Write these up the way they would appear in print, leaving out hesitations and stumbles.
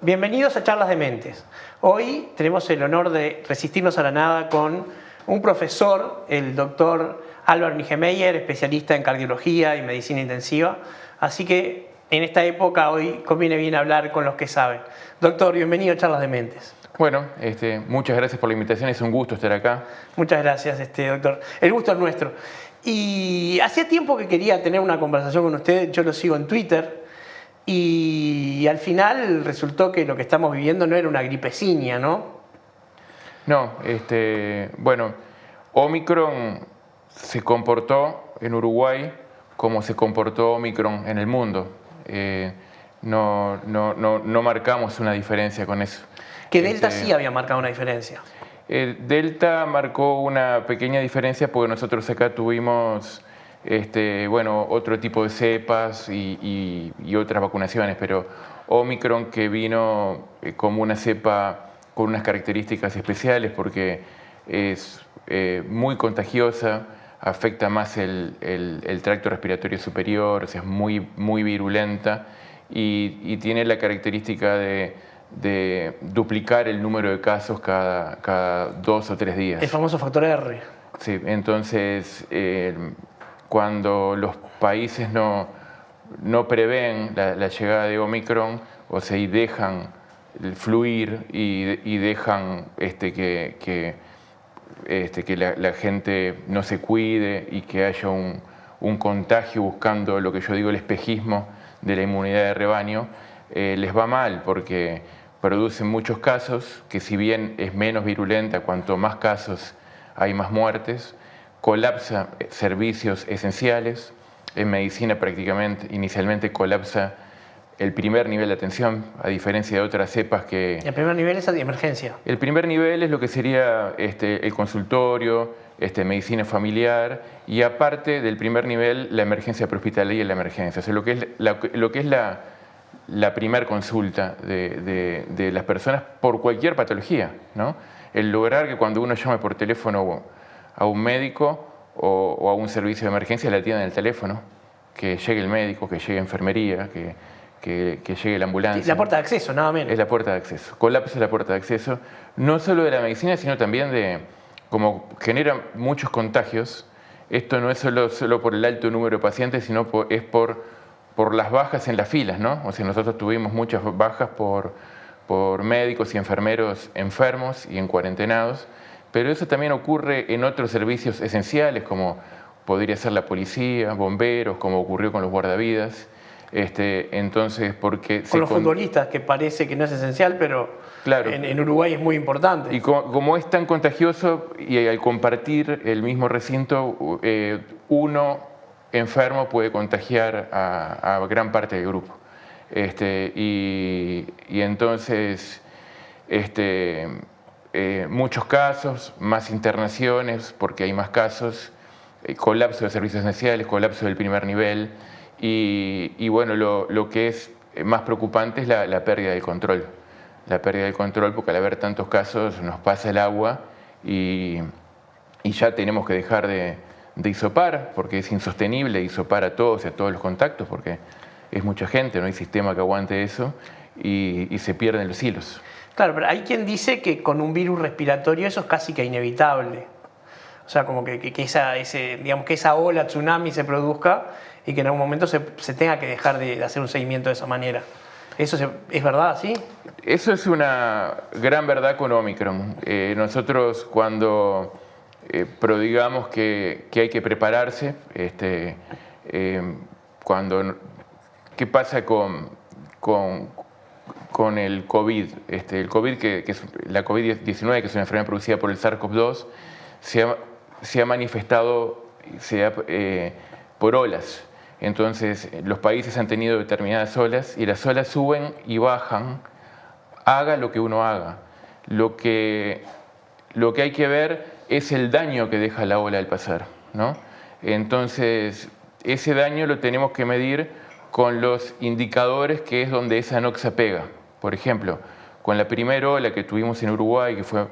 Bienvenidos a Charlas de Mentes. Hoy tenemos el honor de resistirnos a la nada con un profesor, el doctor Álvaro Nijemeyer, especialista en cardiología y medicina intensiva. Así que en esta época hoy conviene bien hablar con los que saben. Doctor, bienvenido a Charlas de Mentes. Bueno, muchas gracias por la invitación, es un gusto estar acá. Muchas gracias, doctor. El gusto es nuestro. Y hacía tiempo que quería tener una conversación con usted, yo lo sigo en Twitter. Y al final resultó que lo que estamos viviendo no era una gripeciña, ¿no? No, bueno, Omicron se comportó en Uruguay como se comportó Omicron en el mundo. No marcamos una diferencia con eso. Que Delta sí había marcado una diferencia. Delta marcó una pequeña diferencia porque nosotros acá tuvimos bueno, otro tipo de cepas y otras vacunaciones, pero Omicron, que vino como una cepa con unas características especiales porque es muy contagiosa, afecta más el tracto respiratorio superior, o sea, es muy virulenta y tiene la característica de duplicar el número de casos cada 2 o 3 días. El famoso factor R. Sí, entonces cuando los países no prevén la llegada de Omicron, o sea, y dejan fluir y dejan que la gente no se cuide y que haya un contagio buscando lo que yo digo el espejismo de la inmunidad de rebaño, les va mal porque producen muchos casos que, si bien es menos virulenta, cuanto más casos hay más muertes, colapsa servicios esenciales. En medicina prácticamente, inicialmente colapsa el primer nivel de atención, a diferencia de otras cepas que... El primer nivel es de emergencia. El primer nivel es lo que sería el consultorio, medicina familiar, y aparte del primer nivel, la emergencia prehospitalaria y la emergencia. O sea, lo que es la primer consulta de las personas por cualquier patología, ¿no? El lograr que cuando uno llame por teléfono a un médico o a un servicio de emergencia le atiendan el teléfono, que llegue el médico, que llegue enfermería, que llegue la ambulancia. La puerta de acceso, nada menos. Es la puerta de acceso. Colapsa la puerta de acceso, no solo de la medicina, sino también como genera muchos contagios. Esto no es solo por el alto número de pacientes, sino es por las bajas en las filas, ¿no? O sea, nosotros tuvimos muchas bajas por médicos y enfermeros enfermos y en cuarentenados, pero eso también ocurre en otros servicios esenciales, como podría ser la policía, bomberos, como ocurrió con los guardavidas. Entonces, porque con los futbolistas, que parece que no es esencial, pero claro, en Uruguay es muy importante. Y como es tan contagioso, y al compartir el mismo recinto, uno enfermo puede contagiar a gran parte del grupo. Y entonces, muchos casos, más internaciones, porque hay más casos, colapso de servicios esenciales, colapso del primer nivel, y bueno, lo que es más preocupante es la pérdida del control. La pérdida del control, porque al haber tantos casos nos pasa el agua y ya tenemos que dejar de hisopar, porque es insostenible hisopar a todos y a todos los contactos, porque es mucha gente, no hay sistema que aguante eso, y se pierden los hilos. Claro, pero hay quien dice que con un virus respiratorio eso es casi que inevitable. O sea, como que esa ola tsunami se produzca y que en algún momento se tenga que dejar de hacer un seguimiento de esa manera. ¿Eso es verdad, sí? Eso es una gran verdad con Omicron. Nosotros cuando prodigamos que hay que prepararse, ¿qué pasa con el COVID? El COVID, que es la COVID-19, que es una enfermedad producida por el SARS-CoV-2, se ha manifestado por olas. Entonces, los países han tenido determinadas olas y las olas suben y bajan, haga lo que uno haga. Lo que hay que ver es el daño que deja la ola al pasar, ¿no? Entonces, ese daño lo tenemos que medir con los indicadores que es donde esa noxa pega. Por ejemplo, con la primera ola que tuvimos en Uruguay, que fue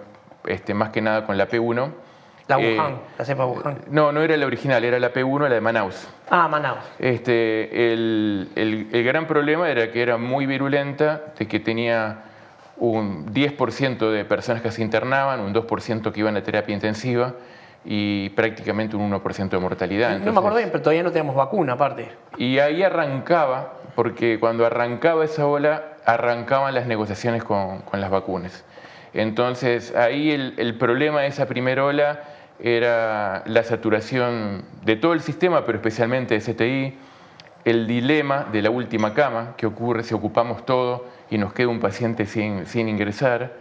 más que nada con la P1. La Wuhan, la cepa Wuhan. No, no era la original, era la P1, la de Manaus. Ah, Manaus. El gran problema era que era muy virulenta, de que tenía un 10% de personas que se internaban, un 2% que iban a terapia intensiva y prácticamente un 1% de mortalidad. Entonces, no me acuerdo bien, pero todavía no teníamos vacuna aparte. Y ahí arrancaba, porque cuando arrancaba esa ola, arrancaban las negociaciones con las vacunas. Entonces ahí el problema de esa primera ola era la saturación de todo el sistema, pero especialmente de CTI, el dilema de la última cama, que ocurre si ocupamos todo y nos queda un paciente sin ingresar.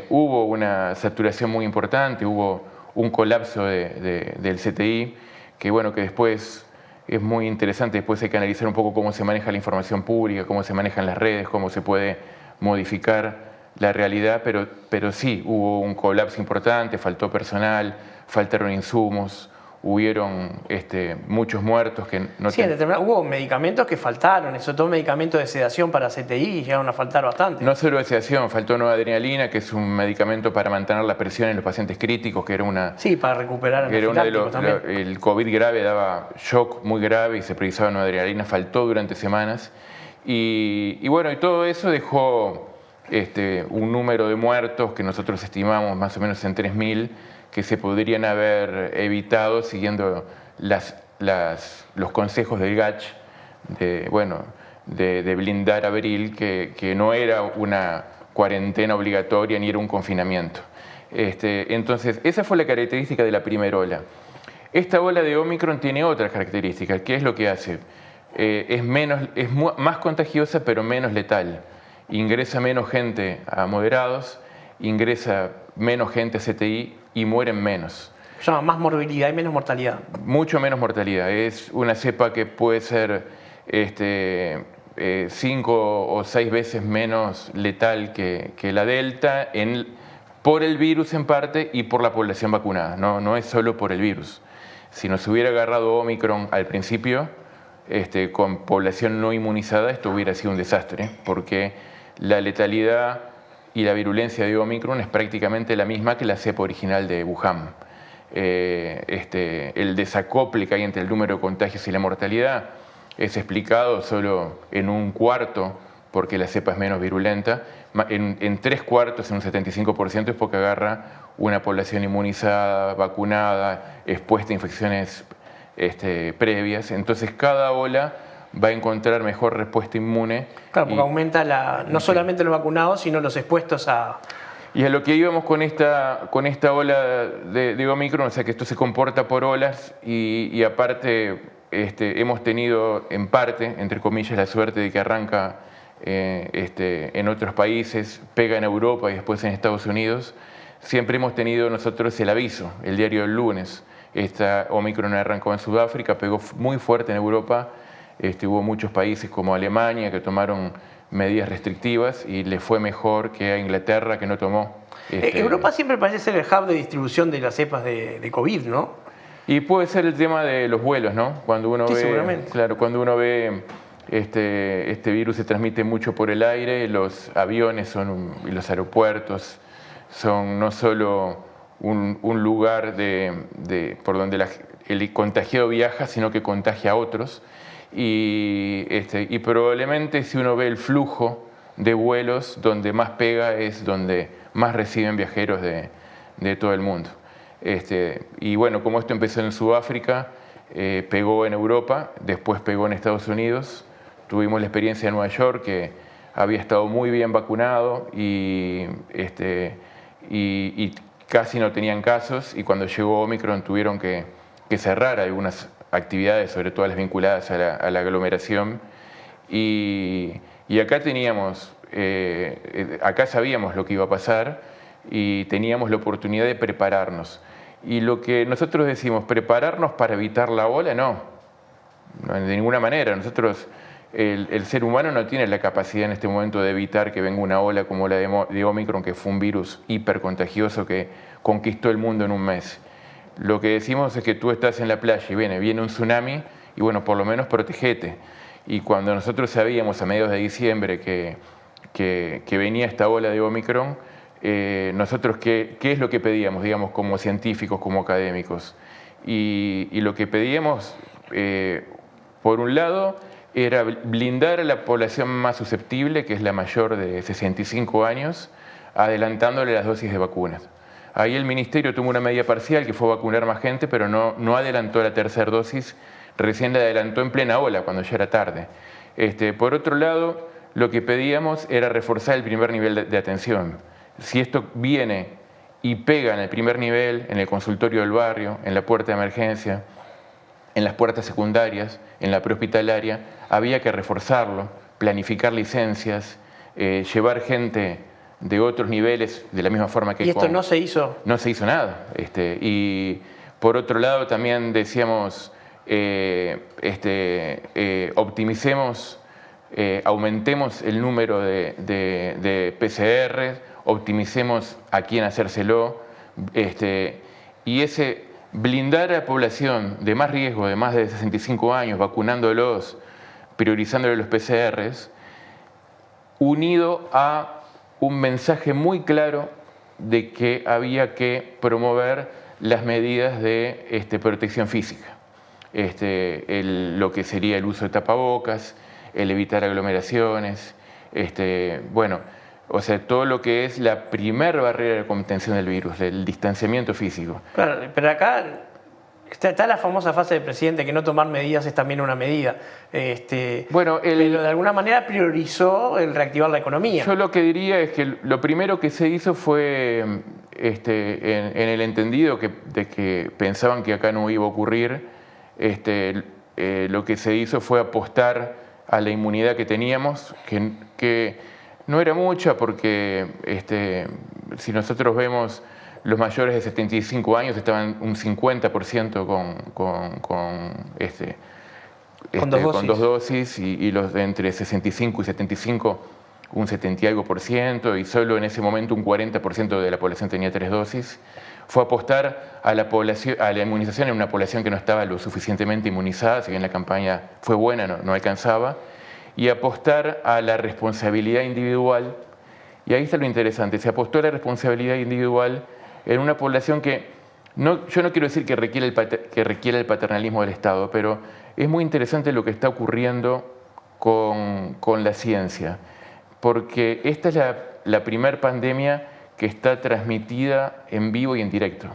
Hubo una saturación muy importante, hubo un colapso del CTI, que bueno, que después es muy interesante, después hay que analizar un poco cómo se maneja la información pública, cómo se manejan las redes, cómo se puede modificar la realidad, pero sí, hubo un colapso importante, faltó personal, faltaron insumos, hubieron muchos muertos que no... Sí, hubo medicamentos que faltaron, sobre todo medicamentos de sedación para CTI, llegaron a faltar bastante. No solo de sedación, faltó noradrenalina, que es un medicamento para mantener la presión en los pacientes críticos, que era una... Sí, para recuperar también. El COVID grave daba shock muy grave y se precisaba noradrenalina, faltó durante semanas. Y bueno, y todo eso dejó un número de muertos que nosotros estimamos más o menos en 3.000, que se podrían haber evitado siguiendo los consejos del GACH de blindar abril, que no era una cuarentena obligatoria ni era un confinamiento. Entonces, esa fue la característica de la primera ola. Esta ola de Omicron tiene otras características. ¿Qué es lo que hace? Es más contagiosa, pero menos letal. Ingresa menos gente a moderados, ingresa menos gente a CTI y mueren menos. Se llama más morbilidad y menos mortalidad. Mucho menos mortalidad. Es una cepa que puede ser 5 o 6 veces menos letal que la Delta, por el virus en parte y por la población vacunada. No es solo por el virus. Si nos hubiera agarrado Omicron al principio, con población no inmunizada, esto hubiera sido un desastre, porque la letalidad y la virulencia de Omicron es prácticamente la misma que la cepa original de Wuhan. El desacople que hay entre el número de contagios y la mortalidad es explicado solo en un cuarto porque la cepa es menos virulenta, en 3/4, en un 75%, es porque agarra una población inmunizada, vacunada, expuesta a infecciones previas. Entonces cada ola va a encontrar mejor respuesta inmune. Claro, porque aumenta no solamente los vacunados, sino los expuestos a... Y a lo que íbamos con esta ola de Omicron, o sea que esto se comporta por olas y aparte hemos tenido en parte, entre comillas, la suerte de que arranca en otros países, pega en Europa y después en Estados Unidos. Siempre hemos tenido nosotros el aviso, el diario del lunes. Esta Omicron arrancó en Sudáfrica, pegó muy fuerte en Europa. Hubo muchos países como Alemania que tomaron medidas restrictivas y le fue mejor que a Inglaterra, que no tomó. Europa siempre parece ser el hub de distribución de las cepas de COVID, ¿no? Y puede ser el tema de los vuelos, ¿no? Cuando uno sí, ve, seguramente. Claro, cuando uno ve este virus se transmite mucho por el aire, los aviones y los aeropuertos son no solo un lugar por donde el contagiado viaja, sino que contagia a otros. Y probablemente si uno ve el flujo de vuelos, donde más pega es donde más reciben viajeros de todo el mundo. Y bueno, como esto empezó en Sudáfrica, pegó en Europa, después pegó en Estados Unidos. Tuvimos la experiencia en Nueva York, que había estado muy bien vacunado y casi no tenían casos, y cuando llegó Omicron tuvieron que cerrar algunas actividades, sobre todo las vinculadas a la aglomeración. Y acá acá sabíamos lo que iba a pasar y teníamos la oportunidad de prepararnos. Y lo que nosotros decimos, prepararnos para evitar la ola, no. de ninguna manera. Nosotros, el ser humano no tiene la capacidad en este momento de evitar que venga una ola como la de Omicron, que fue un virus hipercontagioso que conquistó el mundo en un mes. Lo que decimos es que tú estás en la playa y viene un tsunami y bueno, por lo menos protegete. Y cuando nosotros sabíamos a mediados de diciembre que venía esta ola de Omicron, nosotros ¿qué es lo que pedíamos, digamos, como científicos, como académicos? Y lo que pedíamos, por un lado, era blindar a la población más susceptible, que es la mayor de 65 años, adelantándole las dosis de vacunas. Ahí el ministerio tomó una medida parcial, que fue vacunar más gente, pero no adelantó la tercera dosis, recién la adelantó en plena ola, cuando ya era tarde. Por otro lado, lo que pedíamos era reforzar el primer nivel de atención. Si esto viene y pega en el primer nivel, en el consultorio del barrio, en la puerta de emergencia, en las puertas secundarias, en la prehospitalaria, había que reforzarlo, planificar licencias, llevar gente de otros niveles de la misma forma que... ¿Y esto no se hizo? No se hizo nada. Y por otro lado también decíamos, optimicemos, aumentemos el número de PCR, optimicemos a quién hacérselo, y ese blindar a la población de más riesgo, de más de 65 años, vacunándolos, priorizándole los PCRs, unido a un mensaje muy claro de que había que promover las medidas de protección física. Lo que sería el uso de tapabocas, el evitar aglomeraciones, bueno, o sea, todo lo que es la primera barrera de contención del virus, el distanciamiento físico. Claro, pero acá está la famosa frase del presidente que no tomar medidas es también una medida. Bueno, pero de alguna manera priorizó el reactivar la economía. Yo lo que diría es que lo primero que se hizo fue, en el entendido de que pensaban que acá no iba a ocurrir, lo que se hizo fue apostar a la inmunidad que teníamos, que no era mucha porque si nosotros vemos los mayores de 75 años estaban un 50% con dos dosis y los de entre 65 y 75 un 70 y algo por ciento, y solo en ese momento un 40% de la población tenía 3 dosis. Fue apostar a la inmunización en una población que no estaba lo suficientemente inmunizada, si bien la campaña fue buena, no alcanzaba, y apostar a la responsabilidad individual. Y ahí está lo interesante, se apostó a la responsabilidad individual en una población que, yo no quiero decir que requiere el paternalismo del Estado, pero es muy interesante lo que está ocurriendo con la ciencia, porque esta es la primer pandemia que está transmitida en vivo y en directo.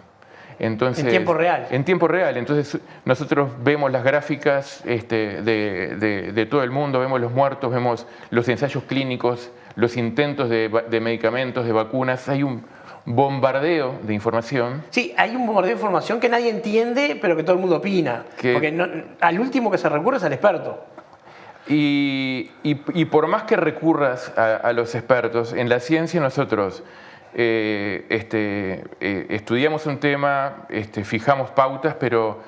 Entonces, en tiempo real. En tiempo real. Entonces nosotros vemos las gráficas de todo el mundo, vemos los muertos, vemos los ensayos clínicos, los intentos de medicamentos, de vacunas. Hay un bombardeo de información. Sí, hay un bombardeo de información que nadie entiende, pero que todo el mundo opina. Porque al último que se recurre es al experto. Y por más que recurras a los expertos, en la ciencia nosotros estudiamos un tema, fijamos pautas, pero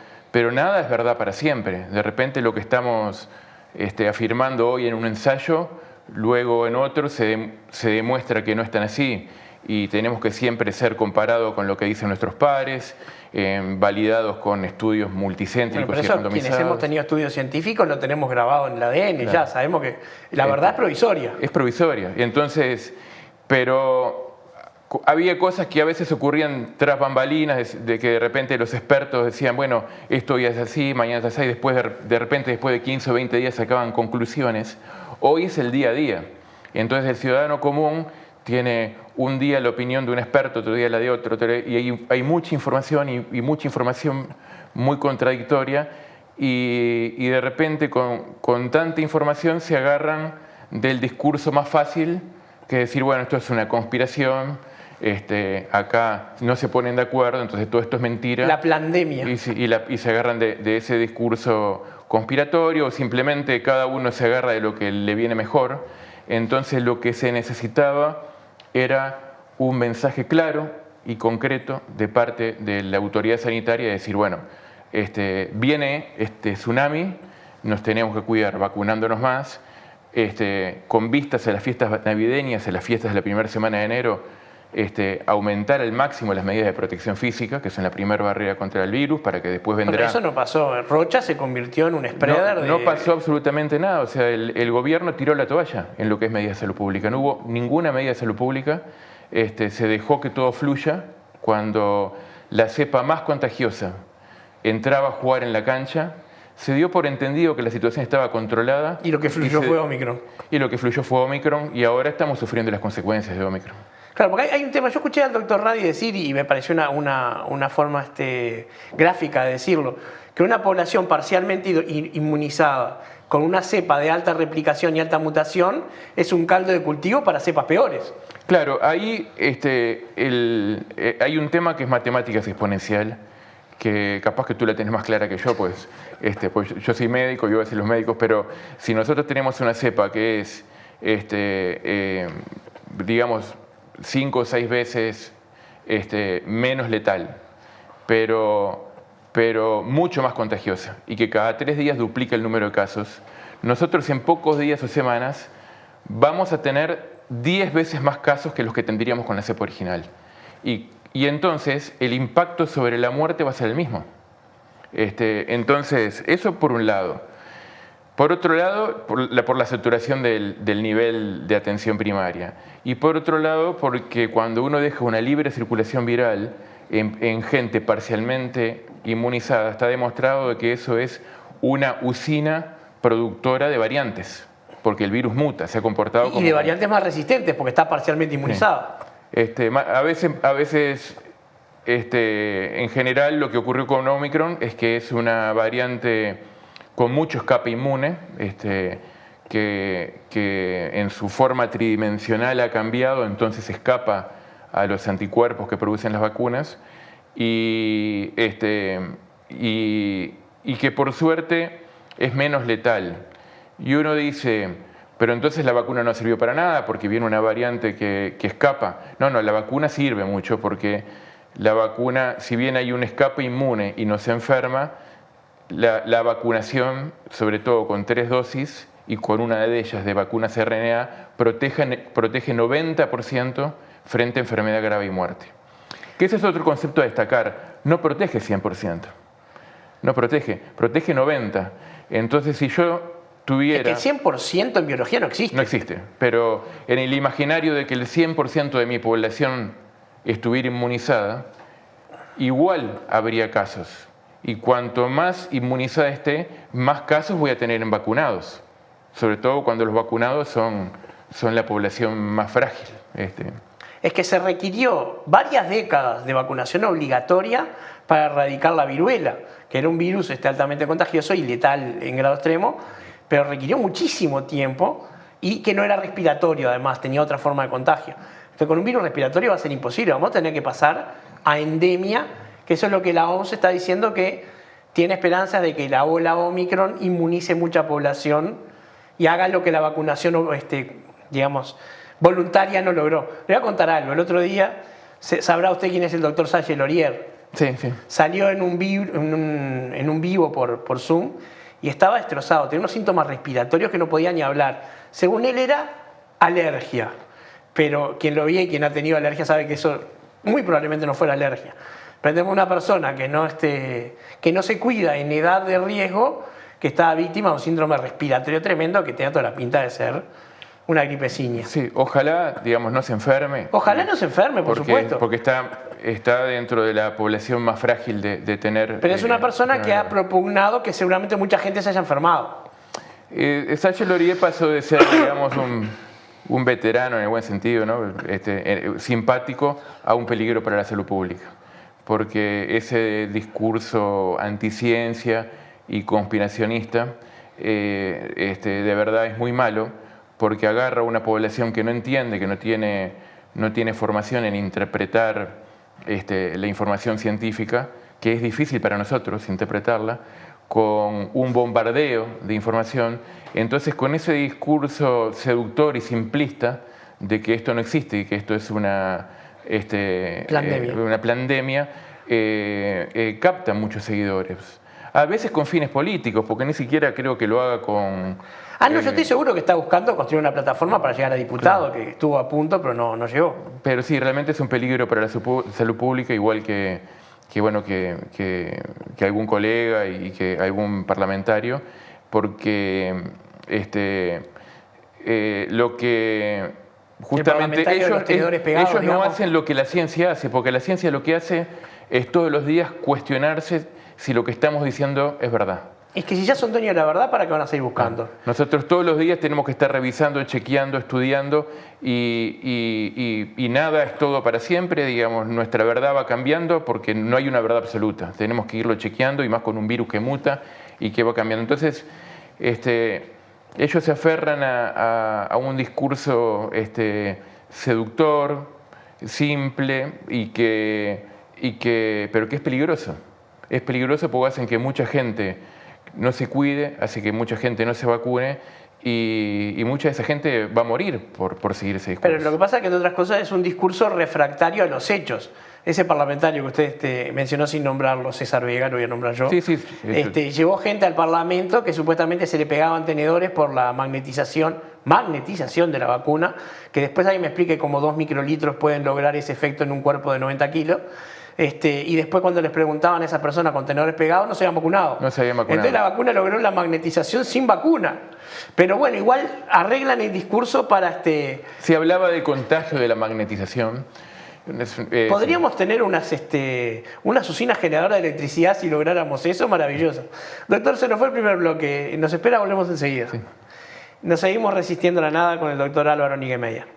nada es verdad para siempre. De repente lo que estamos afirmando hoy en un ensayo, luego en otro se demuestra que no es tan así, y tenemos que siempre ser comparados con lo que dicen nuestros pares, validados con estudios multicéntricos y randomizados. Quienes hemos tenido estudios científicos lo tenemos grabado en el ADN, claro. Ya sabemos que la verdad es provisoria. Es provisoria. Y entonces, pero había cosas que a veces ocurrían tras bambalinas, de que de repente los expertos decían, bueno, esto hoy es así, mañana es así, y después de repente después de 15 o 20 días sacaban conclusiones. Hoy es el día a día. Entonces el ciudadano común tiene un día la opinión de un experto, otro día la de otro, y hay mucha información y mucha información muy contradictoria, y de repente con tanta información se agarran del discurso más fácil, que decir, bueno, esto es una conspiración, acá no se ponen de acuerdo, entonces todo esto es mentira. La pandemia. Y se agarran de ese discurso conspiratorio, o simplemente cada uno se agarra de lo que le viene mejor. Entonces lo que se necesitaba era un mensaje claro y concreto de parte de la autoridad sanitaria, de decir, bueno, viene este tsunami, nos teníamos que cuidar vacunándonos más, con vistas a las fiestas navideñas, a las fiestas de la primera semana de enero, aumentar al máximo las medidas de protección física, que son la primera barrera contra el virus, para que después vendrá... Pero eso no pasó. Rocha se convirtió en un spreader No pasó absolutamente nada. O sea, el gobierno tiró la toalla en lo que es medidas de salud pública. No hubo ninguna medida de salud pública. Se dejó que todo fluya. Cuando la cepa más contagiosa entraba a jugar en la cancha, se dio por entendido que la situación estaba controlada. Y lo que fluyó fue Omicron. Y lo que fluyó fue Omicron, y ahora estamos sufriendo las consecuencias de Omicron. Claro, porque hay un tema, yo escuché al doctor Radi decir, y me pareció una forma gráfica de decirlo, que una población parcialmente inmunizada con una cepa de alta replicación y alta mutación es un caldo de cultivo para cepas peores. Claro, ahí hay un tema que es matemáticas exponencial, que capaz que tú la tenés más clara que yo, pues yo soy médico, yo voy a decir los médicos, pero si nosotros tenemos una cepa que es, digamos, 5 o 6 veces menos letal, pero mucho más contagiosa, y que cada 3 días duplica el número de casos, nosotros en pocos días o semanas vamos a tener 10 veces más casos que los que tendríamos con la cepa original. Y entonces el impacto sobre la muerte va a ser el mismo. Entonces, eso por un lado. Por otro lado, por la saturación del nivel de atención primaria. Y por otro lado, porque cuando uno deja una libre circulación viral en gente parcialmente inmunizada, está demostrado de que eso es una usina productora de variantes, porque el virus muta, se ha comportado como... Y de variantes más resistentes, porque está parcialmente inmunizada. A veces en general, lo que ocurrió con Omicron es que es una variante con mucho escape inmune, que en su forma tridimensional ha cambiado, entonces escapa a los anticuerpos que producen las vacunas, y que por suerte es menos letal. Y uno dice, pero entonces la vacuna no sirvió para nada porque viene una variante que escapa. No, la vacuna sirve mucho, porque la vacuna, si bien hay un escape inmune y no se enferma, la vacunación, sobre todo con 3 dosis y con una de ellas de vacunas RNA, protege 90% frente a enfermedad grave y muerte. Que ese es otro concepto a destacar. No protege 100%. No protege 90%. Entonces, si yo tuviera... Es que el 100% en biología no existe. No existe, pero en el imaginario de que el 100% de mi población estuviera inmunizada, igual habría casos. Y cuanto más inmunizada esté, más casos voy a tener en vacunados. Sobre todo cuando los vacunados son la población más frágil. Es que se requirió varias décadas de vacunación obligatoria para erradicar la viruela, que era un virus altamente contagioso y letal en grado extremo, pero requirió muchísimo tiempo y que no era respiratorio, además, tenía otra forma de contagio. Entonces, con un virus respiratorio va a ser imposible, vamos a tener que pasar a endemia, que eso es lo que la OMS está diciendo, que tiene esperanzas de que la ola Omicron inmunice mucha población y haga lo que la vacunación, digamos, voluntaria no logró. Le voy a contar algo. El otro día, sabrá usted quién es el doctor Salle Lorier. Sí. Salió en un vivo por Zoom y estaba destrozado. Tenía unos síntomas respiratorios que no podía ni hablar. Según él era alergia. Pero quien lo veía y quien ha tenido alergia sabe que eso muy probablemente no fuera alergia. Pero tenemos una persona que no se cuida en edad de riesgo, que estaba víctima de un síndrome respiratorio tremendo que tenía toda la pinta de ser una gripeciña. Sí, ojalá, digamos, no se enferme. Ojalá no se enferme, por supuesto. Porque está dentro de la población más frágil de tener... Pero es una persona que ha propugnado que seguramente mucha gente se haya enfermado. Salle Lorier pasó de ser, digamos, un veterano en el buen sentido, ¿no? Simpático, a un peligro para la salud pública. Porque ese discurso anticiencia y conspiracionista de verdad es muy malo, porque agarra a una población que no entiende, que no tiene formación en interpretar la información científica, que es difícil para nosotros interpretarla, con un bombardeo de información. Entonces, con ese discurso seductor y simplista de que esto no existe y que esto es una pandemia, capta muchos seguidores. A veces con fines políticos, porque ni siquiera creo que lo haga con... No, yo estoy seguro que está buscando construir una plataforma para llegar a diputado, claro, que estuvo a punto, pero no llegó. Pero sí, realmente es un peligro para la salud pública, igual que algún colega y que algún parlamentario, porque lo que justamente ellos no hacen lo que la ciencia hace, porque la ciencia lo que hace es todos los días cuestionarse si lo que estamos diciendo es verdad. Es que si ya son dueños de la verdad, ¿para qué van a seguir buscando? Nosotros todos los días tenemos que estar revisando, chequeando, estudiando y nada es todo para siempre, digamos, nuestra verdad va cambiando porque no hay una verdad absoluta. Tenemos que irlo chequeando y más con un virus que muta y que va cambiando. Entonces, ellos se aferran a un discurso seductor, simple pero que es peligroso. Es peligroso porque hacen que mucha gente no se cuide, hace que mucha gente no se vacune y mucha de esa gente va a morir por seguir ese discurso. Pero lo que pasa es que, entre otras cosas, es un discurso refractario a los hechos. Ese parlamentario que usted mencionó sin nombrarlo, César Vega, lo voy a nombrar yo, sí. Llevó gente al Parlamento que supuestamente se le pegaban tenedores por la magnetización de la vacuna, que después ahí me explique cómo 2 microlitros pueden lograr ese efecto en un cuerpo de 90 kilos. Y después cuando les preguntaban a esas personas con tenedores pegados, no se habían vacunado. No se habían vacunado. Entonces la vacuna logró la magnetización sin vacuna. Pero bueno, igual arreglan el discurso para... Se hablaba del contagio de la magnetización. Podríamos tener unas usinas generadoras de electricidad si lográramos eso, maravilloso. Doctor, se nos fue el primer bloque. Nos espera, volvemos enseguida. Sí. Nos seguimos resistiendo a la nada con el doctor Álvaro Niguemeyer.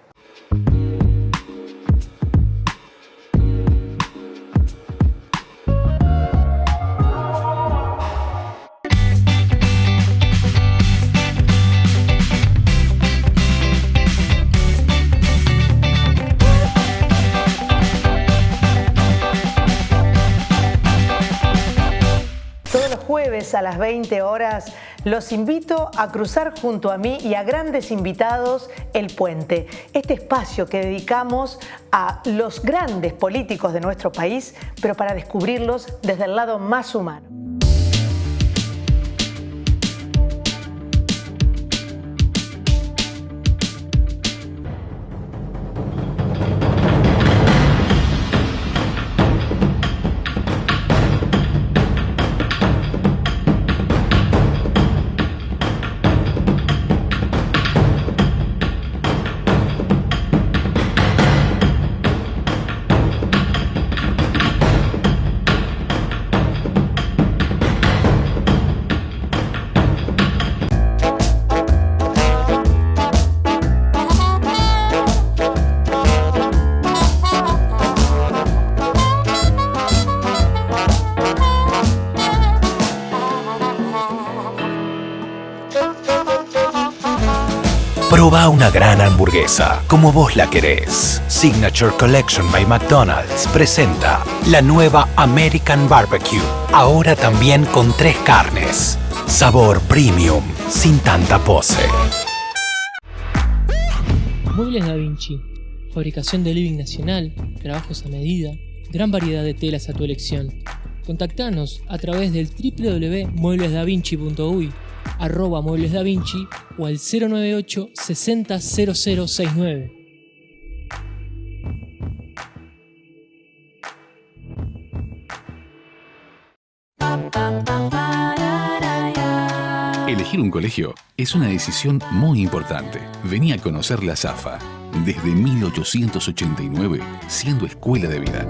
A las 20 horas los invito a cruzar junto a mí y a grandes invitados El Puente, este espacio que dedicamos a los grandes políticos de nuestro país, pero para descubrirlos desde el lado más humano. Proba una gran hamburguesa, como vos la querés. Signature Collection by McDonald's presenta la nueva American Barbecue, ahora también con 3 carnes. Sabor premium, sin tanta pose. Muebles Da Vinci, fabricación de living nacional, trabajos a medida, gran variedad de telas a tu elección. Contactanos a través del www.mueblesdavinci.uy, @mueblesdavinci o al 098 60 0069. Elegir un colegio es una decisión muy importante. Vení a conocer la SAFA, desde 1889, siendo escuela de vida.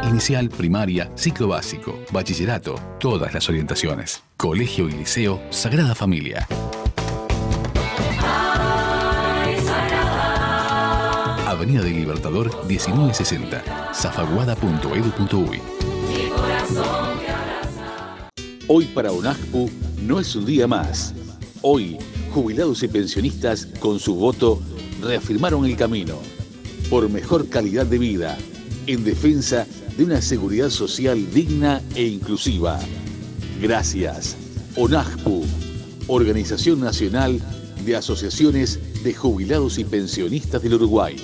Inicial, primaria, ciclo básico, bachillerato, todas las orientaciones. Colegio y Liceo Sagrada Familia. Avenida del Libertador 1960, zafaguada.edu.uy. Hoy para UNAJPU no es un día más. Hoy, jubilados y pensionistas con su voto reafirmaron el camino por mejor calidad de vida, en defensa de una seguridad social digna e inclusiva. Gracias. UNAJPU, Organización Nacional de Asociaciones de Jubilados y Pensionistas del Uruguay.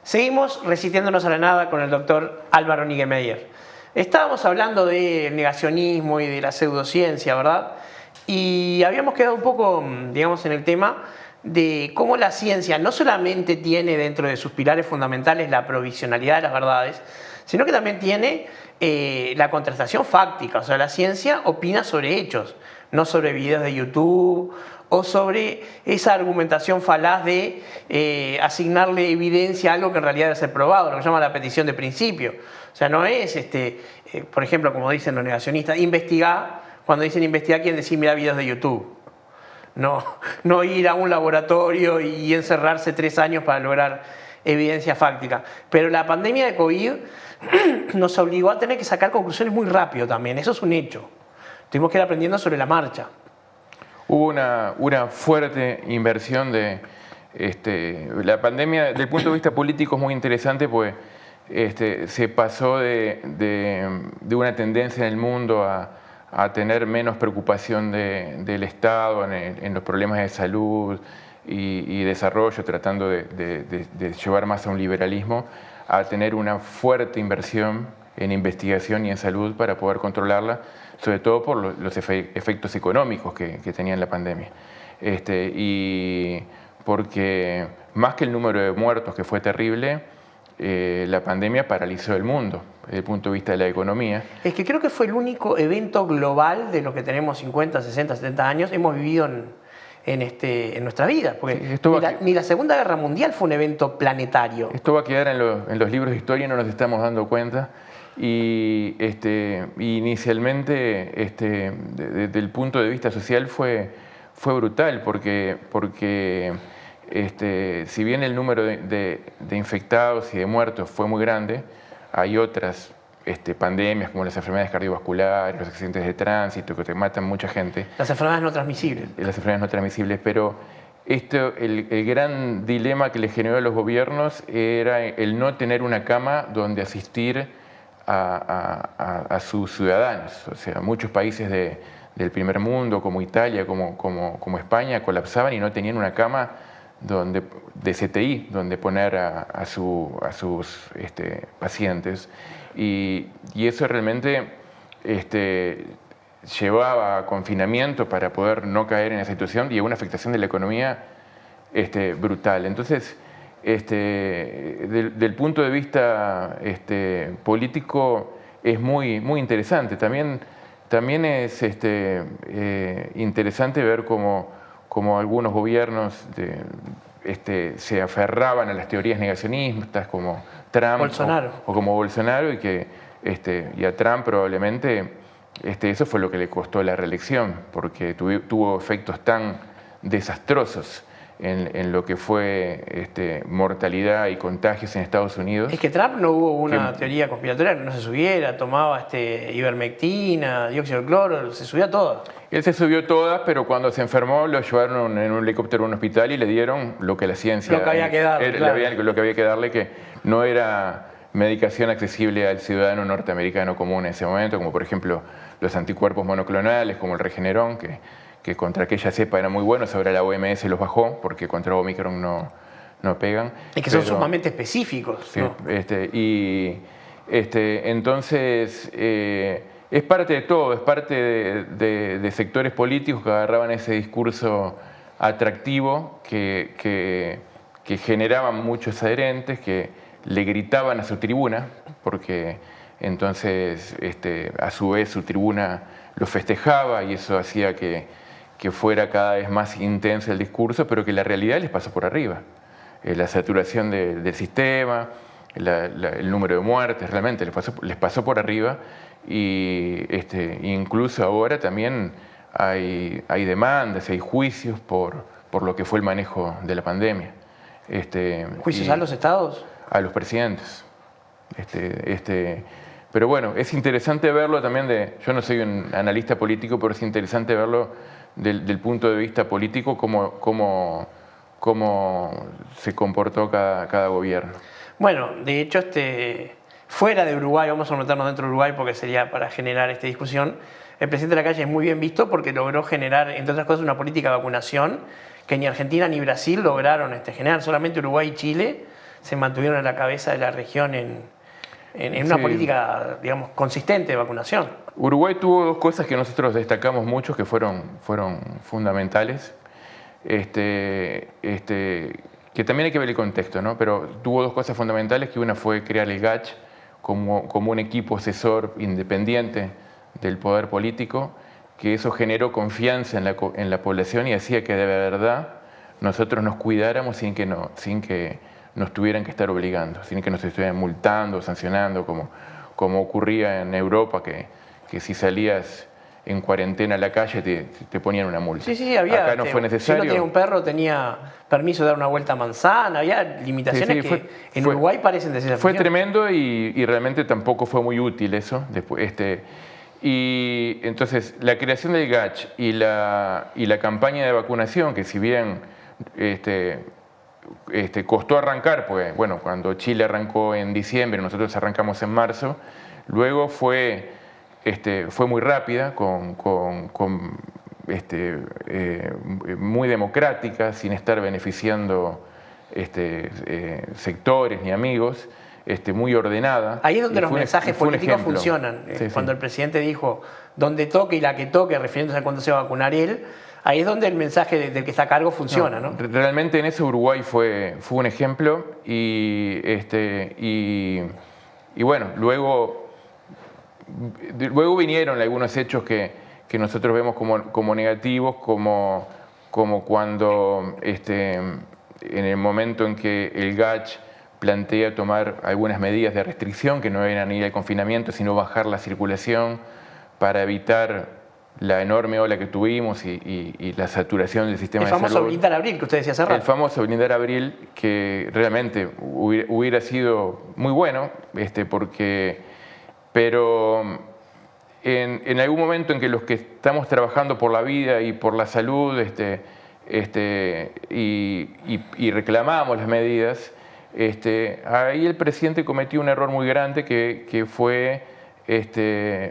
Seguimos resistiéndonos a la nada con el doctor Álvaro Niguemeyer. estábamos hablando del negacionismo y de la pseudociencia, ¿verdad? Y habíamos quedado un poco, digamos, en el tema de cómo la ciencia no solamente tiene dentro de sus pilares fundamentales la provisionalidad de las verdades, sino que también tiene la contrastación fáctica. O sea, la ciencia opina sobre hechos, no sobre videos de YouTube o sobre esa argumentación falaz de asignarle evidencia a algo que en realidad debe ser probado, lo que se llama la petición de principio. O sea, no es, por ejemplo, como dicen los negacionistas, investigar. Cuando dicen investigar, quieren decir mirar videos de YouTube. No ir a un laboratorio y encerrarse 3 años para lograr evidencia fáctica. Pero la pandemia de COVID nos obligó a tener que sacar conclusiones muy rápido también. Eso es un hecho. Tuvimos que ir aprendiendo sobre la marcha. Hubo una fuerte inversión de la pandemia. Desde el punto de vista político es muy interesante, pues se pasó de una tendencia en el mundo a tener menos preocupación del Estado en los problemas de salud y desarrollo, tratando de llevar más a un liberalismo, a tener una fuerte inversión en investigación y en salud para poder controlarla, sobre todo por los efectos económicos que tenía la pandemia. Y porque más que el número de muertos, que fue terrible, la pandemia paralizó el mundo desde el punto de vista de la economía. Es que creo que fue el único evento global de los que tenemos 50, 60, 70 años hemos vivido en nuestra vida. Porque ni la Segunda Guerra Mundial fue un evento planetario. Esto va a quedar en los libros de historia, no nos estamos dando cuenta. Y inicialmente, desde el punto de vista social, fue brutal, porque si bien el número de infectados y de muertos fue muy grande, hay otras pandemias como las enfermedades cardiovasculares, los accidentes de tránsito que te matan mucha gente. Las enfermedades no transmisibles. Las enfermedades no transmisibles, pero el gran dilema que le generó a los gobiernos era el no tener una cama donde asistir a sus ciudadanos. O sea, muchos países del primer mundo, como Italia, como España, colapsaban y no tenían una cama de CTI, donde poner a sus pacientes. Y eso realmente llevaba a confinamiento para poder no caer en esa situación y a una afectación de la economía brutal. Entonces, del punto de vista político es muy, muy interesante. También es interesante ver cómo algunos gobiernos se aferraban a las teorías negacionistas, como Trump o como Bolsonaro, y a Trump probablemente eso fue lo que le costó la reelección, porque tuvo efectos tan desastrosos en lo que fue mortalidad y contagios en Estados Unidos. Es que Trump no hubo una teoría conspiratoria que no se subiera, tomaba ivermectina, dióxido de cloro, se subía todo. Él se subió todas, pero cuando se enfermó lo llevaron en un helicóptero a un hospital y le dieron lo que la ciencia... Lo que había que darle, claro. Lo que había que darle, que no era medicación accesible al ciudadano norteamericano común en ese momento, como por ejemplo los anticuerpos monoclonales, como el Regeneron, que contra aquella cepa eran muy buenos, ahora la OMS los bajó, porque contra Omicron no pegan. Es que son sumamente específicos, sí, ¿no? Entonces, es parte de todo, es parte de sectores políticos que agarraban ese discurso atractivo que generaban muchos adherentes, que le gritaban a su tribuna, porque entonces a su vez su tribuna lo festejaba y eso hacía que fuera cada vez más intenso el discurso, pero que la realidad les pasó por arriba. La saturación del sistema, el número de muertes, realmente les pasó por arriba. Y incluso ahora también hay demandas, hay juicios por lo que fue el manejo de la pandemia. ¿Juicios a los estados? A los presidentes. Pero bueno, es interesante verlo también yo no soy un analista político, pero es interesante verlo del punto de vista político, cómo se comportó cada gobierno. Bueno, de hecho, fuera de Uruguay, vamos a meternos dentro de Uruguay porque sería para generar esta discusión, el presidente de la calle es muy bien visto porque logró generar, entre otras cosas, una política de vacunación que ni Argentina ni Brasil lograron generar. Solamente Uruguay y Chile se mantuvieron a la cabeza de la región en en una política, digamos, consistente de vacunación. Uruguay tuvo dos cosas que nosotros destacamos mucho, que fueron fundamentales, que también hay que ver el contexto, ¿no? Pero tuvo dos cosas fundamentales, que una fue crear el GACH como un equipo asesor independiente del poder político, que eso generó confianza en la población y hacía que de verdad nosotros nos cuidáramos sin que nos tuvieran que estar obligando, sin que nos estuvieran multando, sancionando, como ocurría en Europa, que si salías en cuarentena a la calle te ponían una multa. Sí, había. Acá no fue necesario. Si uno tenía un perro, tenía permiso de dar una vuelta a manzana, había limitaciones que en Uruguay parecen desafiantes. Fue tremendo y realmente tampoco fue muy útil eso. Y entonces la creación del GACH y la campaña de vacunación, que si bien costó arrancar, pues bueno, cuando Chile arrancó en diciembre, nosotros arrancamos en marzo, luego fue muy rápida, muy democrática, sin estar beneficiando sectores ni amigos, muy ordenada. Ahí es donde los mensajes políticos funcionan. Cuando el presidente dijo, donde toque y la que toque, refiriéndose a cuándo se va a vacunar él, ahí es donde el mensaje del que está a cargo funciona, ¿no? Realmente en eso Uruguay fue un ejemplo y bueno, luego vinieron algunos hechos que nosotros vemos como negativos, como cuando en el momento en que el GACH plantea tomar algunas medidas de restricción que no eran ir al confinamiento, sino bajar la circulación para evitar la enorme ola que tuvimos y la saturación del sistema de salud. El famoso blindar abril que usted decía hace rato. El famoso blindar abril, que realmente hubiera sido muy bueno, pero en algún momento en que los que estamos trabajando por la vida y por la salud y reclamamos las medidas, ahí el presidente cometió un error muy grande que fue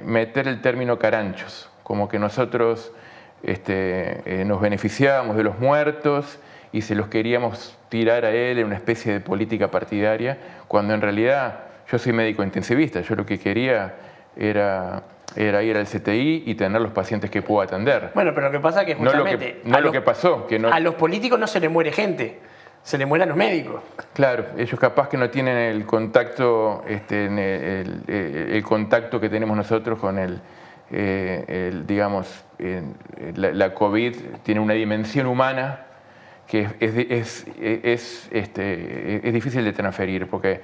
meter el término caranchos, como que nosotros nos beneficiábamos de los muertos y se los queríamos tirar a él en una especie de política partidaria, cuando en realidad yo soy médico intensivista, yo lo que quería era ir al CTI y tener los pacientes que puedo atender. Bueno, pero lo que pasa es que justamente a los políticos no se les muere gente, se les mueren los médicos. Claro, ellos capaz que no tienen el contacto, el contacto que tenemos nosotros con la COVID tiene una dimensión humana que es difícil de transferir, porque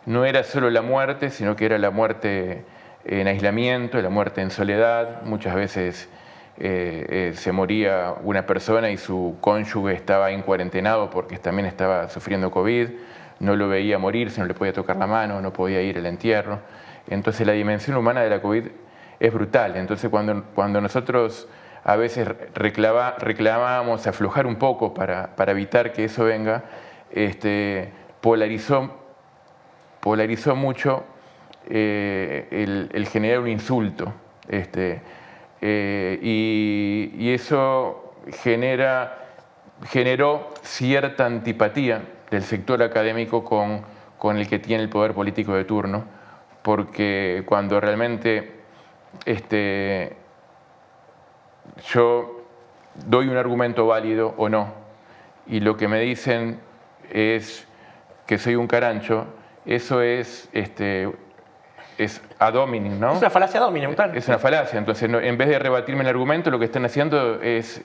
no era solo la muerte, sino que era la muerte en aislamiento, la muerte en soledad. Muchas veces se moría una persona y su cónyuge estaba en cuarentenado porque también estaba sufriendo COVID, no lo veía morirse, no le podía tocar la mano, no podía ir al entierro. Entonces la dimensión humana de la COVID es brutal. Entonces cuando nosotros a veces reclamábamos aflojar un poco para evitar que eso venga, polarizó mucho el generar un insulto. Y eso generó cierta antipatía del sector académico con el que tiene el poder político de turno, porque cuando realmente yo doy un argumento válido o no, y lo que me dicen es que soy un carancho, eso es ad hominem, ¿no? Es una falacia ad hominem, claro. Es una falacia. Entonces, en vez de rebatirme el argumento, lo que están haciendo es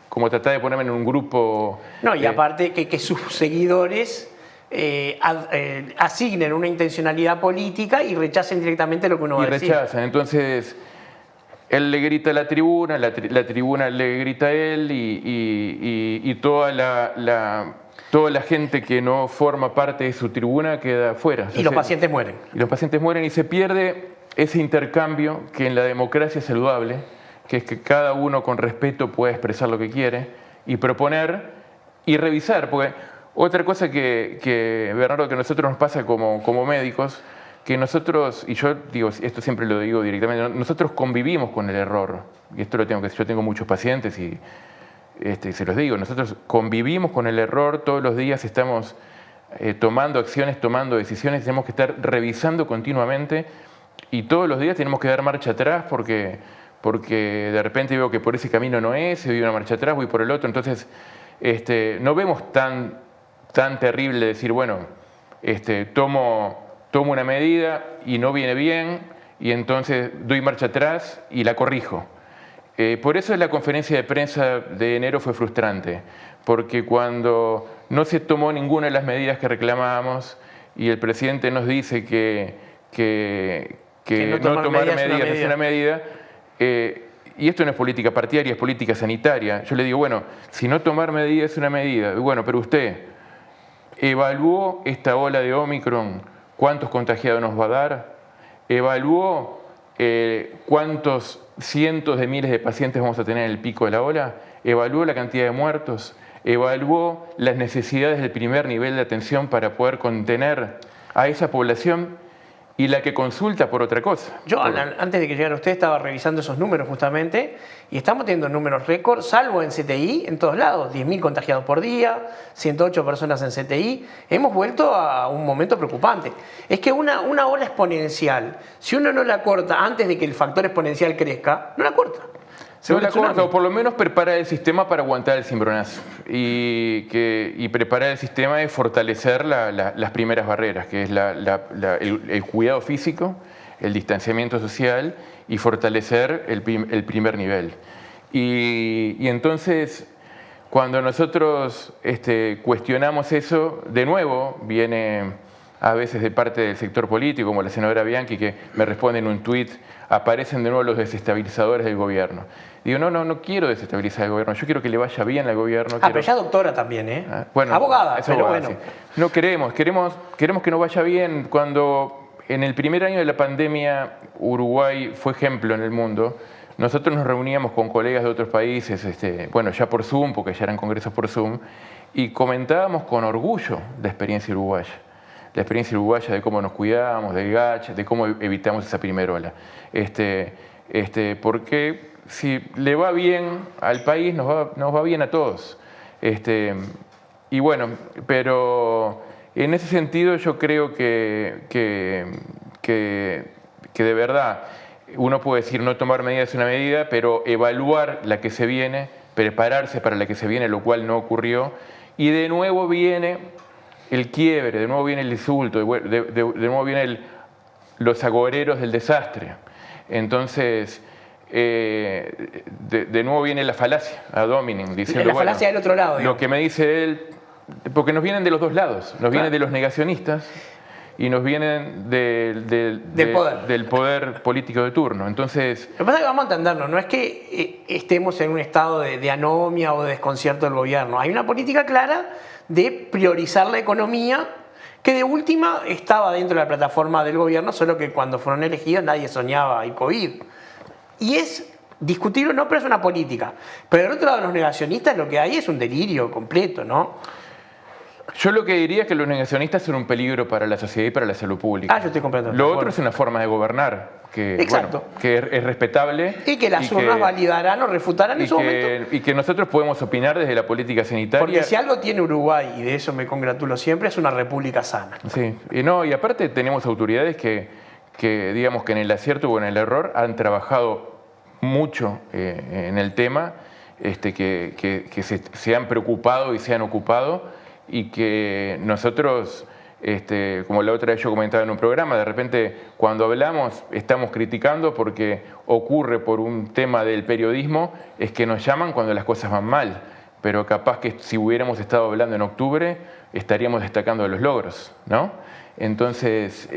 como tratar de ponerme en un grupo... No, y aparte que sus seguidores asignen una intencionalidad política y rechacen directamente lo que uno va a decir. Y rechazan. Entonces, él le grita a la tribuna le grita a él y toda la gente que no forma parte de su tribuna queda fuera. Y los pacientes mueren. Y los pacientes mueren y se pierde ese intercambio que en la democracia es saludable, que es que cada uno con respeto puede expresar lo que quiere y proponer y revisar. Porque otra cosa que Bernardo, que a nosotros nos pasa como médicos, que nosotros, y yo digo, esto siempre lo digo directamente, nosotros convivimos con el error. Y esto lo tengo que decir, yo tengo muchos pacientes y se los digo, nosotros convivimos con el error, todos los días estamos tomando acciones, tomando decisiones, tenemos que estar revisando continuamente y todos los días tenemos que dar marcha atrás porque de repente veo que por ese camino no es, doy una marcha atrás, voy por el otro. Entonces, no vemos tan terrible decir, bueno, tomo una medida y no viene bien y entonces doy marcha atrás y la corrijo. Por eso la conferencia de prensa de enero fue frustrante, porque cuando no se tomó ninguna de las medidas que reclamábamos y el presidente nos dice que no tomar medidas es una medida, y esto no es política partidaria, es política sanitaria. Yo le digo, bueno, si no tomar medidas es una medida, bueno, pero usted evaluó esta ola de Omicron, cuántos contagiados nos va a dar, evaluó cuántos cientos de miles de pacientes vamos a tener en el pico de la ola, evaluó la cantidad de muertos, evaluó las necesidades del primer nivel de atención para poder contener a esa población y la que consulta por otra cosa. Yo, antes de que llegara usted, estaba revisando esos números justamente y estamos teniendo números récord, salvo en CTI, en todos lados. 10.000 contagiados por día, 108 personas en CTI. Hemos vuelto a un momento preocupante. Es que una ola exponencial, si uno no la corta antes de que el factor exponencial crezca, no la corta. No la corta, o por lo menos preparar el sistema para aguantar el cimbronazo. Y preparar el sistema es fortalecer las primeras barreras, que es el cuidado físico, el distanciamiento social y fortalecer el primer nivel. Y entonces, cuando nosotros cuestionamos eso, de nuevo viene a veces de parte del sector político, como la senadora Bianchi, que me responde en un tuit, aparecen de nuevo los desestabilizadores del gobierno. Digo, no quiero desestabilizar el gobierno, yo quiero que le vaya bien al gobierno. Pero ya doctora también, ¿eh? Bueno, abogada, pero abogada, bueno. Sí. No queremos que nos vaya bien. Cuando en el primer año de la pandemia Uruguay fue ejemplo en el mundo, nosotros nos reuníamos con colegas de otros países, bueno, ya por Zoom, porque ya eran congresos por Zoom, y comentábamos con orgullo la experiencia uruguaya. La experiencia uruguaya de cómo nos cuidamos, del GACH, de cómo evitamos esa primera ola. Porque si le va bien al país, nos va bien a todos. Y bueno, pero en ese sentido yo creo que de verdad uno puede decir no tomar medidas es una medida, pero evaluar la que se viene, prepararse para la que se viene, lo cual no ocurrió. Y de nuevo viene el quiebre, de nuevo viene el insulto, de nuevo vienen los agoreros del desastre. Entonces, de nuevo viene la falacia ad hominem, diciendo, la falacia del otro lado. Lo que me dice él, porque nos vienen de los dos lados, nos vienen de los negacionistas y nos vienen del poder político de turno. Entonces, lo que pasa es que vamos a entenderlo, no es que estemos en un estado de anomia o de desconcierto del gobierno. Hay una política clara de priorizar la economía, que de última estaba dentro de la plataforma del gobierno, solo que cuando fueron elegidos nadie soñaba el COVID. Y es discutible, no, pero es una política. Pero del otro lado de los negacionistas lo que hay es un delirio completo, ¿no? Yo lo que diría es que los negacionistas son un peligro para la sociedad y para la salud pública. Yo estoy completamente de acuerdo. Lo otro es una forma de gobernar que, exacto. Bueno, que es respetable. Y que las urnas validarán o refutarán en su momento. Y que nosotros podemos opinar desde la política sanitaria. Porque si algo tiene Uruguay, y de eso me congratulo siempre, es una república sana. Sí, y aparte tenemos autoridades que digamos que en el acierto o en el error han trabajado mucho en el tema, que se han preocupado y se han ocupado, y que nosotros, como la otra vez yo comentaba en un programa, de repente cuando hablamos estamos criticando porque ocurre por un tema del periodismo, es que nos llaman cuando las cosas van mal, pero capaz que si hubiéramos estado hablando en octubre estaríamos destacando los logros, ¿no? Entonces,